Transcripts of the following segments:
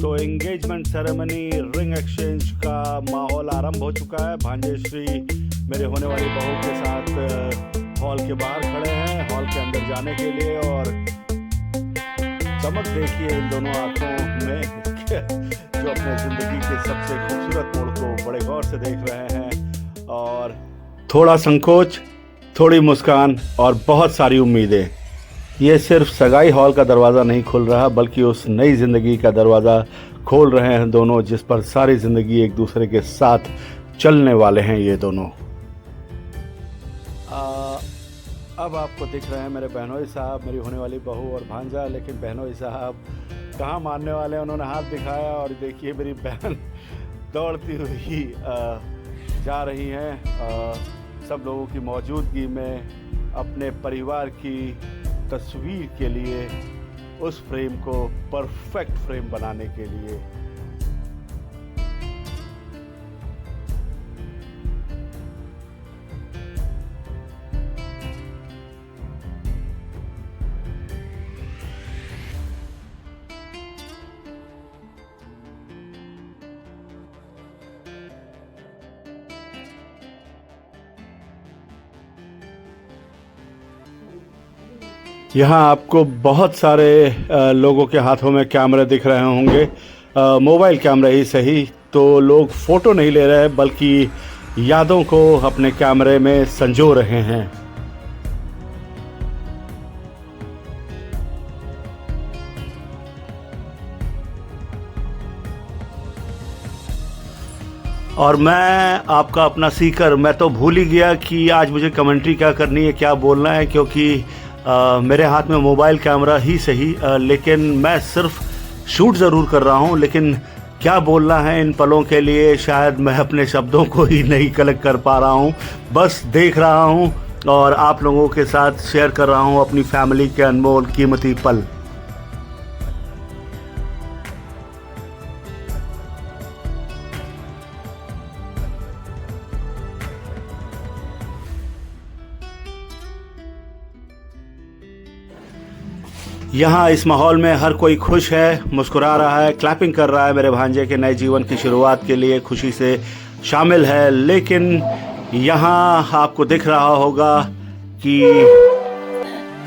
तो engagement ceremony ring exchange का माहौल आरंभ हो चुका है। भांजे श्री मेरे होने वाली बहू के साथ हॉल के बाहर खड़े हैं हॉल के अंदर जाने के लिए, और चमक देखिए इन दोनों आंखों में जो अपने जिंदगी के सबसे खूबसूरत मोड़ को बड़े गौर से देख रहे हैं। और थोड़ा संकोच, थोड़ी मुस्कान और बहुत सारी उम्मीदें। ये सिर्फ सगाई हॉल का दरवाज़ा नहीं खुल रहा, बल्कि उस नई ज़िंदगी का दरवाज़ा खोल रहे हैं दोनों, जिस पर सारी ज़िंदगी एक दूसरे के साथ चलने वाले हैं ये दोनों। अब आपको दिख रहे हैं मेरे बहनोई साहब, मेरी होने वाली बहू और भांजा, लेकिन बहनोई साहब कहाँ मानने वाले हैं। उन्होंने हाथ दिखाया और देखिए मेरी बहन दौड़ती हुई जा रही हैं सब लोगों की मौजूदगी में अपने परिवार की तस्वीर के लिए, उस फ्रेम को परफेक्ट फ्रेम बनाने के लिए। यहाँ आपको बहुत सारे लोगों के हाथों में कैमरे दिख रहे होंगे, मोबाइल कैमरे ही सही। तो लोग फ़ोटो नहीं ले रहे बल्कि यादों को अपने कैमरे में संजो रहे हैं। और मैं आपका अपना सीकर, मैं तो भूल ही गया कि आज मुझे कमेंट्री क्या करनी है, क्या बोलना है, क्योंकि मेरे हाथ में मोबाइल कैमरा ही सही, लेकिन मैं सिर्फ शूट ज़रूर कर रहा हूँ। लेकिन क्या बोलना है इन पलों के लिए, शायद मैं अपने शब्दों को ही नहीं कलेक्ट कर पा रहा हूँ। बस देख रहा हूँ और आप लोगों के साथ शेयर कर रहा हूँ अपनी फैमिली के अनमोल कीमती पल। यहाँ इस माहौल में हर कोई खुश है, मुस्कुरा रहा है, क्लैपिंग कर रहा है, मेरे भांजे के नए जीवन की शुरुआत के लिए खुशी से शामिल है। लेकिन यहाँ आपको दिख रहा होगा कि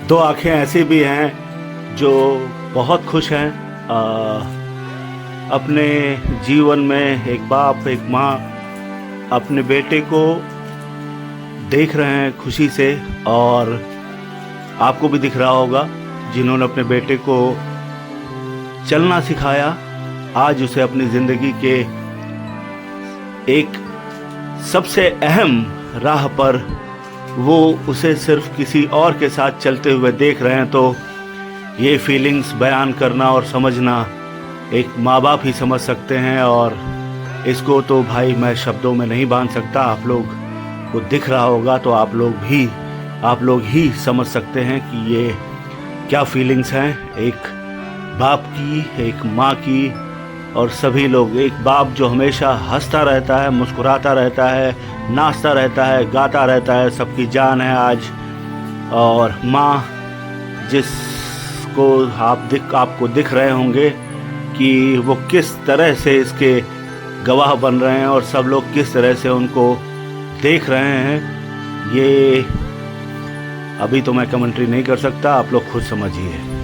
दो आंखें ऐसी भी हैं जो बहुत खुश हैं। अपने जीवन में एक बाप एक माँ अपने बेटे को देख रहे हैं खुशी से, और आपको भी दिख रहा होगा जिन्होंने अपने बेटे को चलना सिखाया, आज उसे अपनी ज़िंदगी के एक सबसे अहम राह पर वो उसे सिर्फ किसी और के साथ चलते हुए देख रहे हैं। तो ये फीलिंग्स बयान करना और समझना एक माँ बाप ही समझ सकते हैं, और इसको तो भाई मैं शब्दों में नहीं बांध सकता। आप लोग को दिख रहा होगा तो आप लोग ही समझ सकते हैं कि ये क्या फीलिंग्स हैं एक बाप की, एक माँ की, और सभी लोग। एक बाप जो हमेशा हंसता रहता है, मुस्कुराता रहता है, नाचता रहता है, गाता रहता है, सबकी जान है आज। और माँ जिसको आपको दिख रहे होंगे कि वो किस तरह से इसके गवाह बन रहे हैं और सब लोग किस तरह से उनको देख रहे हैं, ये अभी तो मैं कमेंट्री नहीं कर सकता, आप लोग खुद समझिए।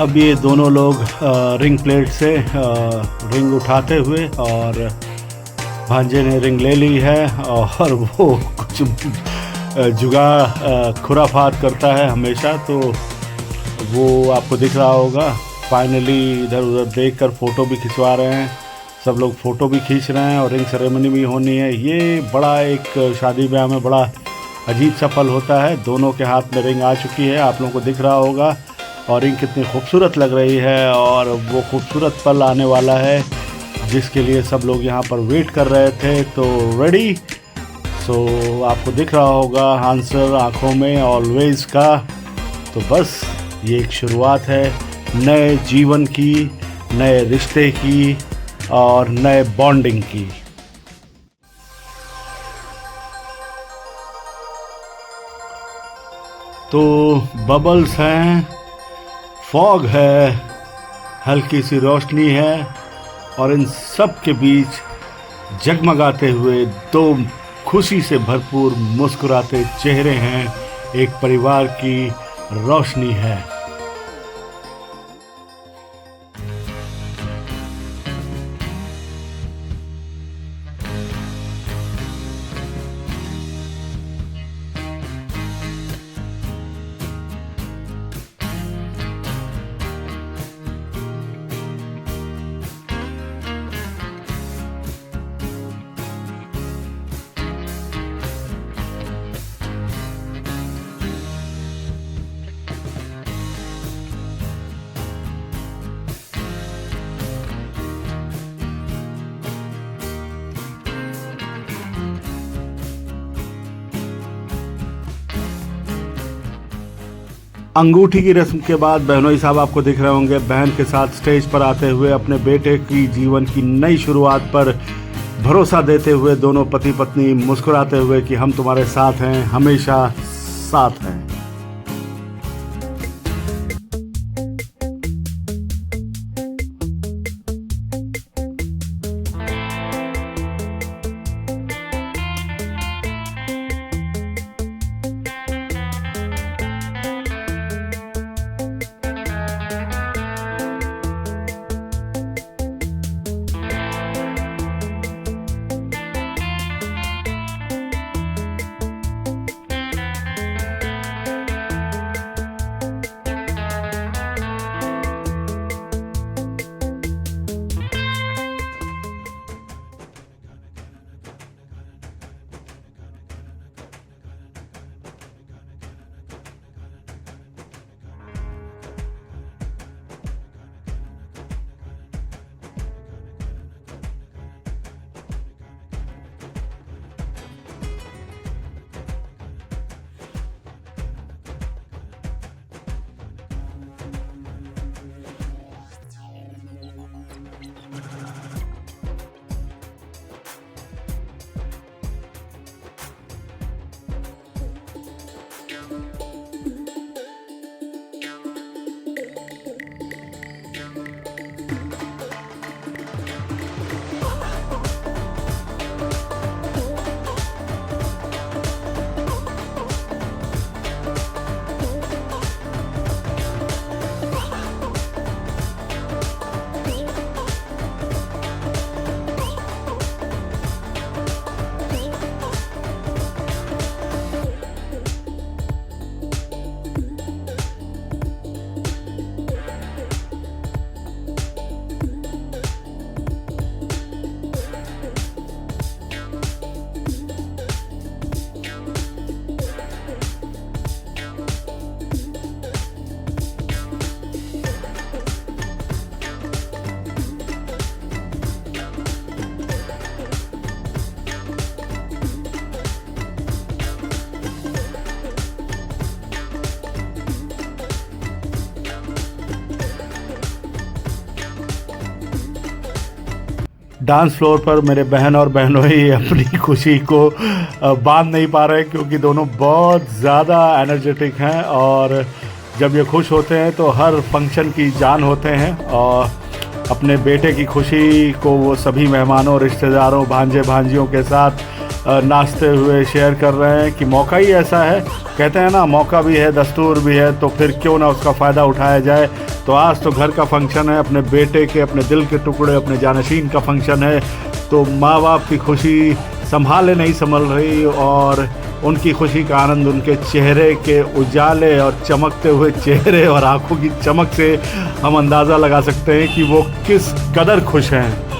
अब ये दोनों लोग रिंग प्लेट से रिंग उठाते हुए, और भांजे ने रिंग ले ली है और वो कुछ जुगाड़ खुराफात करता है हमेशा, तो वो आपको दिख रहा होगा। फाइनली इधर उधर देखकर फ़ोटो भी खिंचवा रहे हैं, सब लोग फ़ोटो भी खींच रहे हैं और रिंग सेरेमनी भी होनी है। ये बड़ा एक शादी ब्याह में बड़ा अजीब सा पल होता है। दोनों के हाथ में रिंग आ चुकी है, आप लोगों को दिख रहा होगा, और रिंग कितनी खूबसूरत लग रही है, और वो खूबसूरत पल आने वाला है जिसके लिए सब लोग यहाँ पर वेट कर रहे थे। तो रेडी, सो आपको दिख रहा होगा आंसर आँखों में ऑलवेज का। तो बस ये एक शुरुआत है नए जीवन की, नए रिश्ते की और नए बॉन्डिंग की। तो बबल्स हैं, फॉग है, हल्की सी रोशनी है, और इन सब के बीच जगमगाते हुए दो खुशी से भरपूर मुस्कुराते चेहरे हैं। एक परिवार की रोशनी है। अंगूठी की रस्म के बाद बहनोई साहब आपको दिख रहे होंगे बहन के साथ स्टेज पर आते हुए अपने बेटे की जीवन की नई शुरुआत पर भरोसा देते हुए दोनों पति पत्नी मुस्कुराते हुए कि हम तुम्हारे साथ हैं, हमेशा साथ हैं। डांस फ्लोर पर मेरे बहन और बहनोई अपनी खुशी को बांध नहीं पा रहे क्योंकि दोनों बहुत ज़्यादा एनर्जेटिक हैं, और जब ये खुश होते हैं तो हर फंक्शन की जान होते हैं। और अपने बेटे की खुशी को वो सभी मेहमानों, रिश्तेदारों, भांजे भांजियों के साथ नाचते हुए शेयर कर रहे हैं कि मौका ही ऐसा है, कहते हैं ना मौका भी है दस्तूर भी है, तो फिर क्यों ना उसका फ़ायदा उठाया जाए। तो आज तो घर का फंक्शन है, अपने बेटे के, अपने दिल के टुकड़े, अपने जानशीन का फंक्शन है, तो माँ बाप की खुशी संभाले नहीं संभल रही, और उनकी खुशी का आनंद उनके चेहरे के उजाले और चमकते हुए चेहरे और आंखों की चमक से हम अंदाज़ा लगा सकते हैं कि वो किस कदर खुश हैं।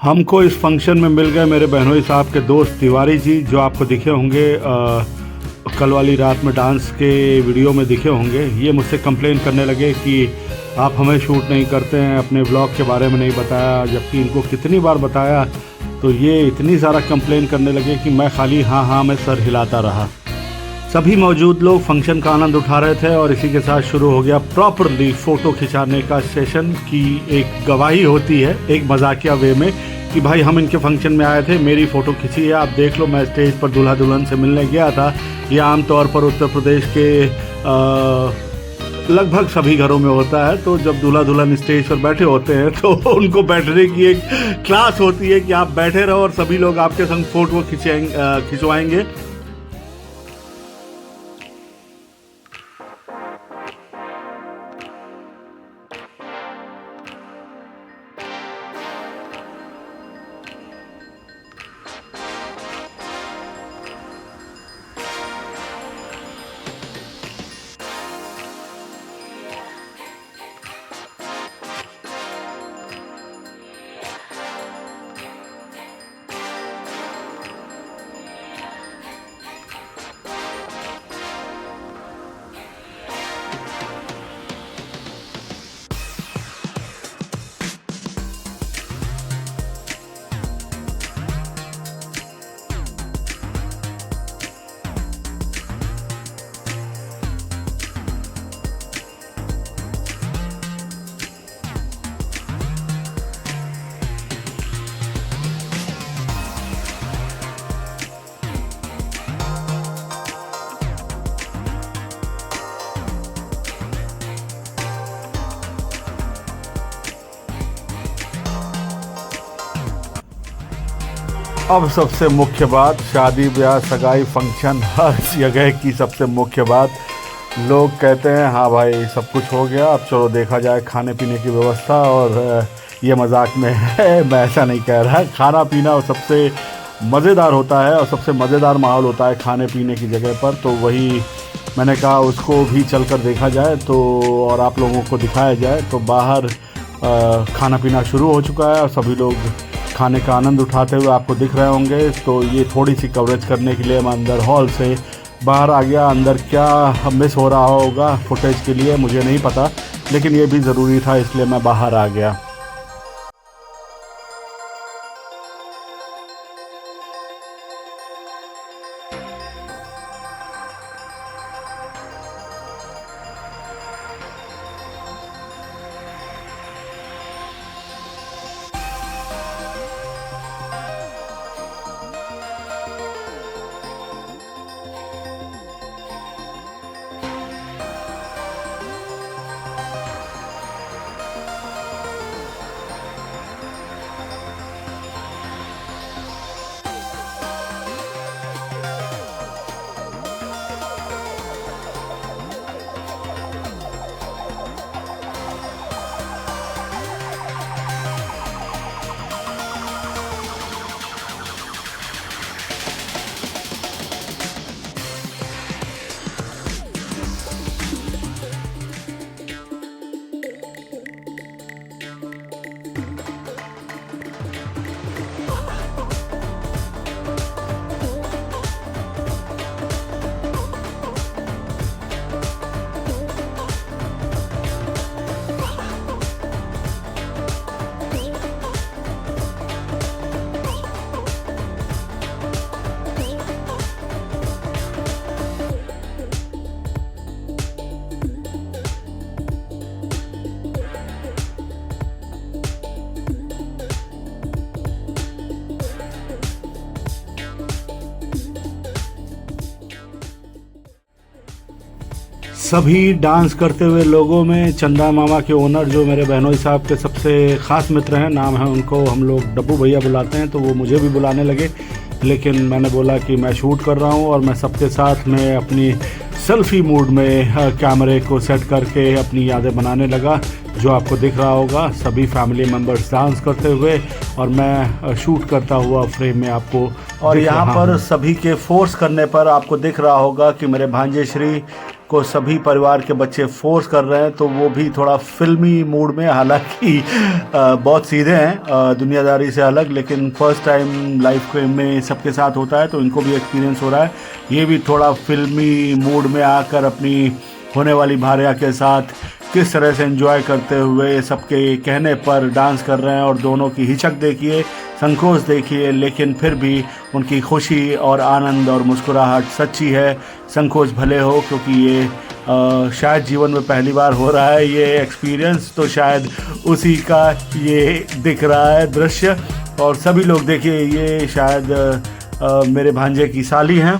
हमको इस फंक्शन में मिल गए मेरे बहनोई साहब के दोस्त तिवारी जी, जो आपको दिखे होंगे कल वाली रात में डांस के वीडियो में दिखे होंगे। ये मुझसे कंप्लेन करने लगे कि आप हमें शूट नहीं करते हैं, अपने ब्लॉग के बारे में नहीं बताया, जबकि इनको कितनी बार बताया। तो ये इतनी ज़्यादा कंप्लेन करने लगे कि मैं खाली हाँ हाँ में सर हिलाता रहा। सभी मौजूद लोग फंक्शन का आनंद उठा रहे थे और इसी के साथ शुरू हो गया प्रॉपरली फ़ोटो खिंचाने का सेशन की एक गवाही होती है एक मजाकिया वे में कि भाई हम इनके फंक्शन में आए थे, मेरी फ़ोटो खिंची है, आप देख लो। मैं स्टेज पर दूल्हा दुल्हन से मिलने गया था। ये आमतौर पर उत्तर प्रदेश के लगभग सभी घरों में होता है। तो जब दूल्हा दुल्हन स्टेज पर बैठे होते हैं तो उनको बैठने की एक क्लास होती है कि आप बैठे रहो और सभी लोग आपके संग फ़ोटो खिंचवाएंगे। अब सबसे मुख्य बात, शादी ब्याह सगाई फंक्शन हर जगह की सबसे मुख्य बात, लोग कहते हैं हाँ भाई सब कुछ हो गया, अब चलो देखा जाए खाने पीने की व्यवस्था। और ये मजाक में है, मैं ऐसा नहीं कह रहा। खाना पीना सबसे मज़ेदार होता है और सबसे मज़ेदार माहौल होता है खाने पीने की जगह पर। तो वही मैंने कहा उसको भी चलकर देखा जाए तो और आप लोगों को दिखाया जाए। तो बाहर खाना पीना शुरू हो चुका है और सभी लोग खाने का आनंद उठाते हुए आपको दिख रहे होंगे। तो ये थोड़ी सी कवरेज करने के लिए मैं अंदर हॉल से बाहर आ गया। अंदर क्या मिस हो रहा होगा फुटेज के लिए मुझे नहीं पता, लेकिन ये भी ज़रूरी था इसलिए मैं बाहर आ गया। सभी डांस करते हुए लोगों में चंदा मामा के ओनर जो मेरे बहनोई साहब के सबसे ख़ास मित्र हैं, नाम है उनको हम लोग डब्बू भैया बुलाते हैं, तो वो मुझे भी बुलाने लगे। लेकिन मैंने बोला कि मैं शूट कर रहा हूँ और मैं सबके साथ में अपनी सेल्फी मूड में कैमरे को सेट करके अपनी यादें बनाने लगा। जो आपको दिख रहा होगा सभी फैमिली मेम्बर्स डांस करते हुए और मैं शूट करता हुआ फ्रेम में आपको। और यहाँ पर सभी के फोर्स करने पर आपको दिख रहा होगा कि मेरे भांजे श्री को सभी परिवार के बच्चे फोर्स कर रहे हैं, तो वो भी थोड़ा फिल्मी मूड में, हालांकि बहुत सीधे हैं दुनियादारी से अलग, लेकिन फर्स्ट टाइम लाइफ में सबके साथ होता है तो इनको भी एक्सपीरियंस हो रहा है। ये भी थोड़ा फिल्मी मूड में आकर अपनी होने वाली भार्या के साथ किस तरह से एंजॉय करते हुए सबके कहने पर डांस कर रहे हैं। और दोनों की हिचक देखिए, संकोच देखिए, लेकिन फिर भी उनकी खुशी और आनंद और मुस्कुराहट सच्ची है। संकोच भले हो क्योंकि ये शायद जीवन में पहली बार हो रहा है ये एक्सपीरियंस, तो शायद उसी का ये दिख रहा है दृश्य। और सभी लोग देखिए, ये शायद मेरे भांजे की साली हैं।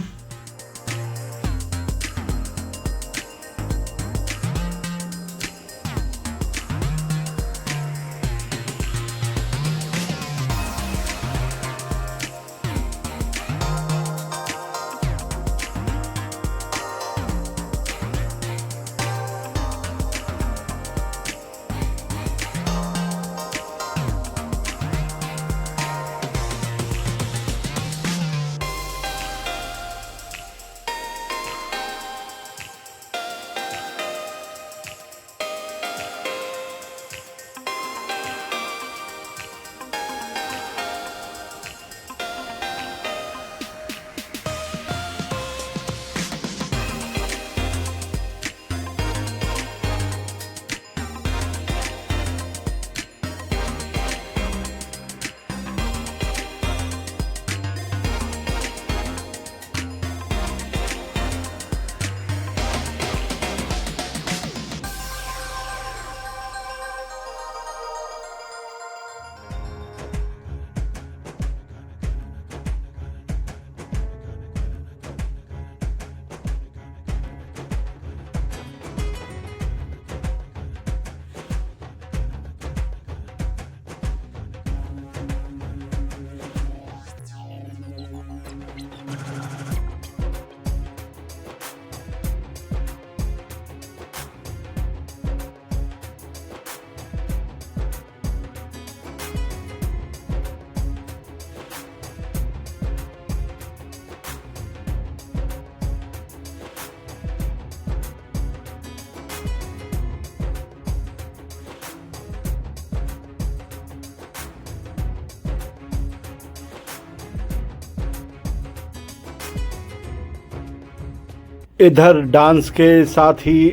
इधर डांस के साथ ही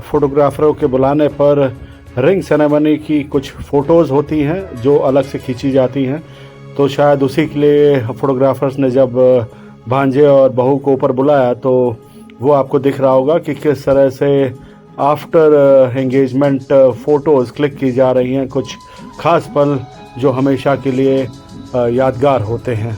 फोटोग्राफरों के बुलाने पर रिंग सेरेमनी की कुछ फ़ोटोज़ होती हैं जो अलग से खींची जाती हैं। तो शायद उसी के लिए फोटोग्राफर्स ने जब भांजे और बहू को ऊपर बुलाया तो वो आपको दिख रहा होगा कि किस तरह से आफ्टर एंगेजमेंट फ़ोटोज़ क्लिक की जा रही हैं, कुछ ख़ास पल जो हमेशा के लिए यादगार होते हैं।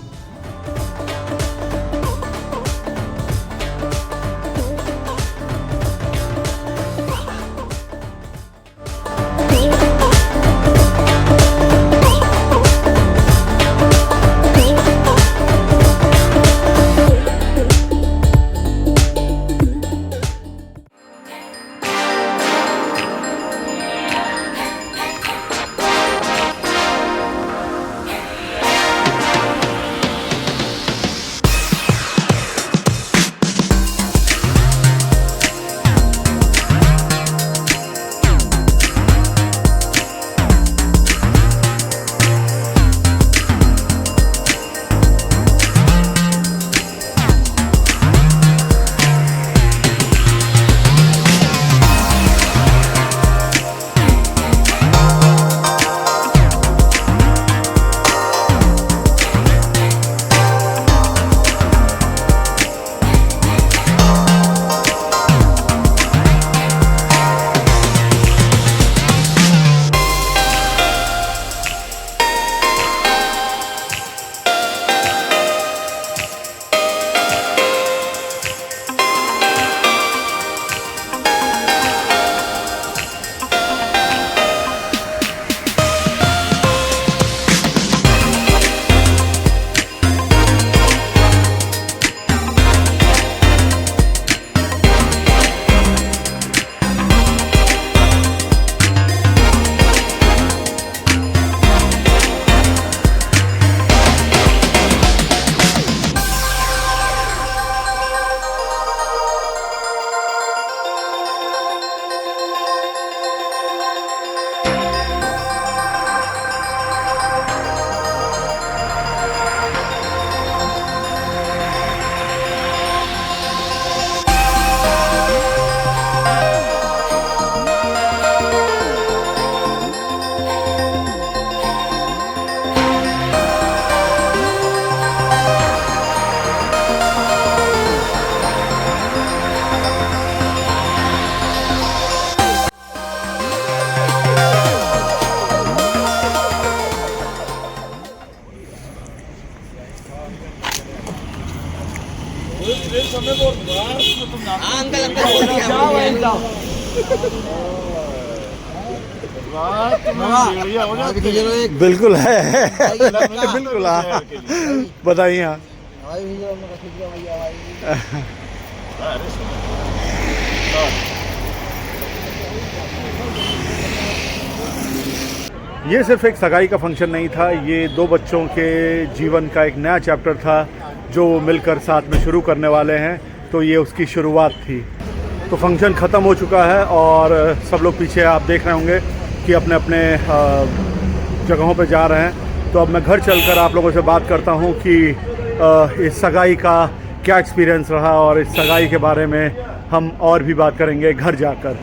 बिल्कुल है बिल्कुल हाँ बताइए हाँ ये सिर्फ एक सगाई का फंक्शन नहीं था, ये दो बच्चों के जीवन का एक नया चैप्टर था जो मिलकर साथ में शुरू करने वाले हैं। तो ये उसकी शुरुआत थी। तो फंक्शन ख़त्म हो चुका है और सब लोग पीछे आप देख रहे होंगे कि अपने अपने जगहों पे जा रहे हैं। तो अब मैं घर चलकर आप लोगों से बात करता हूँ कि इस सगाई का क्या एक्सपीरियंस रहा और इस सगाई के बारे में हम और भी बात करेंगे घर जाकर।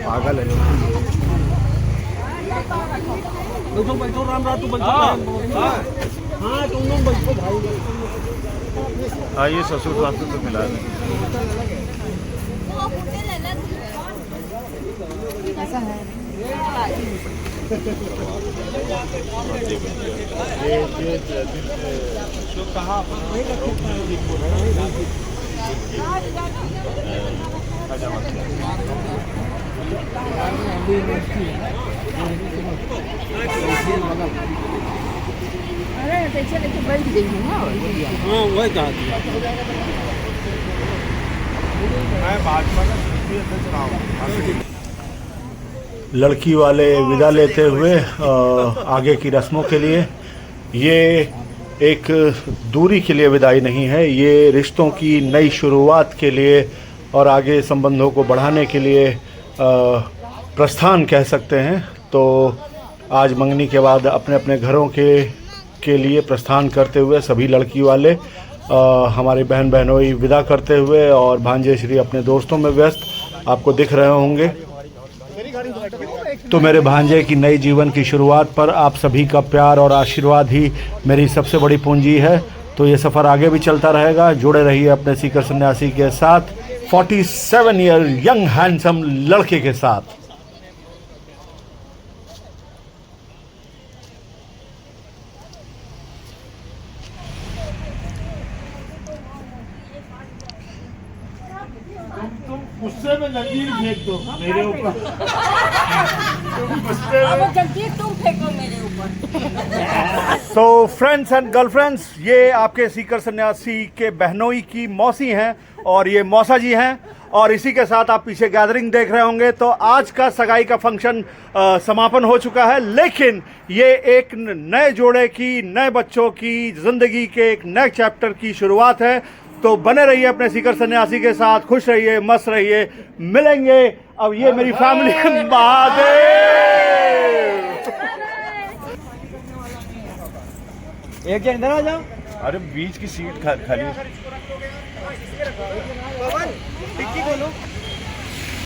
पागल है बैठो राम रात हाँ तुम लोग बैठो भाई। आइए ससुर सास से तो मिला अरे चले तो बैठ गई है ना। हाँ वही कहा मैं भाजपा का क्षेत्रीय अध्यक्ष रहा हूँ। लड़की वाले विदा लेते हुए आगे की रस्मों के लिए, ये एक दूरी के लिए विदाई नहीं है, ये रिश्तों की नई शुरुआत के लिए और आगे संबंधों को बढ़ाने के लिए प्रस्थान कह सकते हैं। तो आज मंगनी के बाद अपने अपने घरों के लिए प्रस्थान करते हुए सभी लड़की वाले हमारे बहन बहनोई विदा करते हुए, और भांजे श्री अपने दोस्तों में व्यस्त आपको दिख रहे होंगे। तो मेरे भांजे की नई जीवन की शुरुआत पर आप सभी का प्यार और आशीर्वाद ही मेरी सबसे बड़ी पूंजी है। तो ये सफ़र आगे भी चलता रहेगा। जुड़े रहिए अपने सीकर सन्यासी के साथ, 47 ईयर यंग हैंडसम लड़के के साथ। गुस्से में जंजीर फेंक दो मेरे ऊपर। अब जल्दी तुम फेंको मेरे ऊपर। सो फ्रेंड्स एंड गर्लफ्रेंड्स, ये आपके सीकर सन्यासी के बहनोई की मौसी हैं और ये मौसा जी हैं, और इसी के साथ आप पीछे गैदरिंग देख रहे होंगे। तो आज का सगाई का फंक्शन समापन हो चुका है, लेकिन ये एक नए जोड़े की, नए बच्चों की ज़िंदगी के एक नए चैप्टर की शुरुआत है। तो बने रहिए अपने सीकर सन्यासी के साथ, खुश रहिए, मस्त रहिए। मिलेंगे अब ये मेरी फैमिली एक जन इधर आ जाओ। अरे बीच की सीट खाली। टिक्की बोलो।